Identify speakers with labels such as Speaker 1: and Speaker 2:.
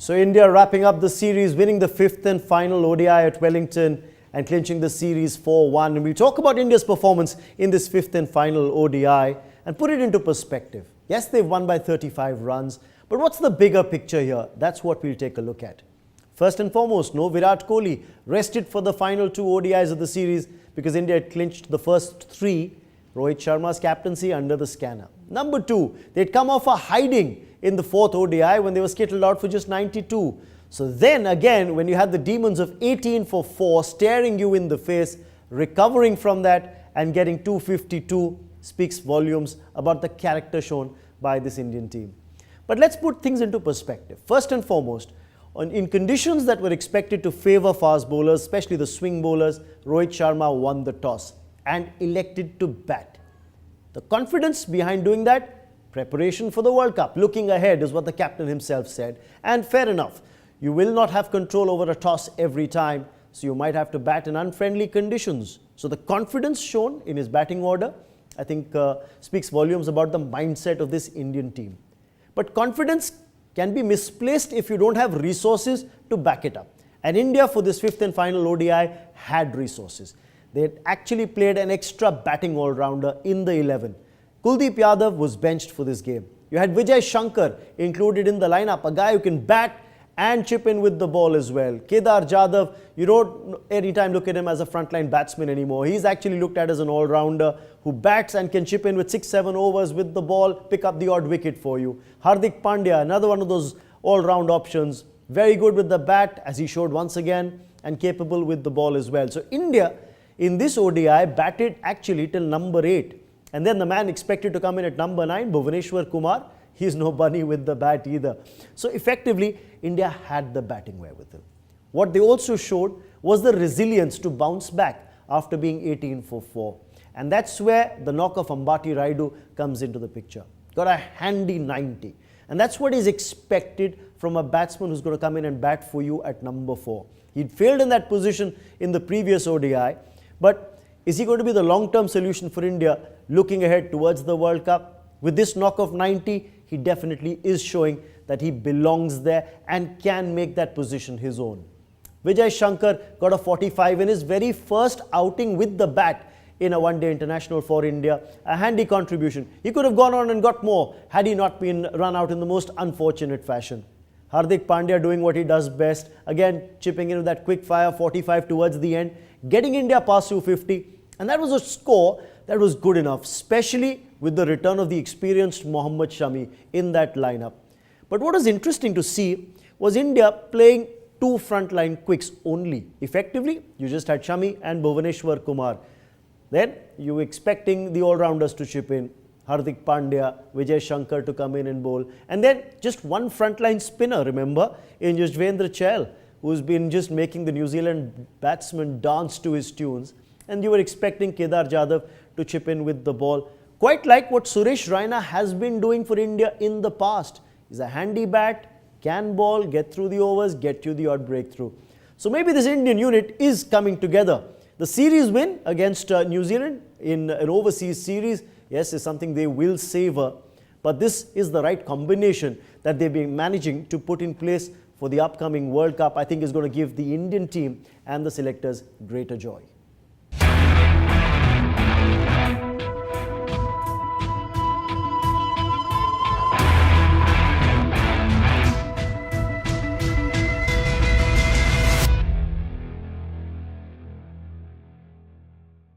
Speaker 1: So India wrapping up the series, winning the fifth and final ODI at Wellington and clinching the series 4-1. And we talk about India's performance in this fifth and final ODI and put it into perspective. Yes, they've won by 35 runs, but what's the bigger picture here? That's what we'll take a look at. First and foremost, no Virat Kohli rested for the final two ODIs of the series because India had clinched the first three. Rohit Sharma's captaincy under the scanner. Number two, they'd come off a hiding in the fourth ODI when they were skittled out for just 92. So then again, when you had the demons of 18 for 4 staring you in the face, recovering from that and getting 252 speaks volumes about the character shown by this Indian team. But let's put things into perspective. First and foremost, in conditions that were expected to favour fast bowlers, especially the swing bowlers, Rohit Sharma won the toss and elected to bat. The confidence behind doing that? Preparation for the World Cup, looking ahead is what the captain himself said. And fair enough, you will not have control over a toss every time, so you might have to bat in unfriendly conditions. So the confidence shown in his batting order, I think speaks volumes about the mindset of this Indian team. But confidence can be misplaced if you don't have resources to back it up. And India for this fifth and final ODI had resources. They had actually played an extra batting all-rounder in the 11. Kuldeep Yadav was benched for this game. You had Vijay Shankar included in the lineup, a guy who can bat and chip in with the ball as well. Kedar Jadhav, you don't anytime look at him as a frontline batsman anymore. He's actually looked at as an all-rounder who bats and can chip in with 6-7 overs with the ball, pick up the odd wicket for you. Hardik Pandya, another one of those all-round options. Very good with the bat, as he showed once again, and capable with the ball as well. So India, in this ODI, batted actually till number 8. And then the man expected to come in at number 9, Bhuvaneshwar Kumar. He's no bunny with the bat either. So effectively, India had the batting wherewithal. What they also showed was the resilience to bounce back after being 18 for 4. And that's where the knock of Ambati Rayudu comes into the picture. Got a handy 90. And that's what is expected from a batsman who's going to come in and bat for you at number 4. He'd failed in that position in the previous ODI. But is he going to be the long-term solution for India looking ahead towards the World Cup? With this knock of 90, he definitely is showing that he belongs there and can make that position his own. Vijay Shankar got a 45 in his very first outing with the bat in a one-day international for India. A handy contribution. He could have gone on and got more had he not been run out in the most unfortunate fashion. Hardik Pandya doing what he does best. Again, chipping in with that quick fire 45 towards the end. Getting India past 250. And that was a score that was good enough, especially with the return of the experienced Mohammad Shami in that lineup. But what was interesting to see was India playing two frontline quicks only. Effectively, you just had Shami and Bhuvaneshwar Kumar. Then you were expecting the all-rounders to chip in. Hardik Pandya, Vijay Shankar to come in and bowl. And then just one frontline spinner, remember, in Yuzvendra Chahal, who's been just making the New Zealand batsmen dance to his tunes. And you were expecting Kedar Jadhav to chip in with the ball. Quite like what Suresh Raina has been doing for India in the past. He's a handy bat, can ball, get through the overs, get you the odd breakthrough. So maybe this Indian unit is coming together. The series win against New Zealand in an overseas series, yes, is something they will savour. But this is the right combination that they've been managing to put in place for the upcoming World Cup. I think is going to give the Indian team and the selectors greater joy.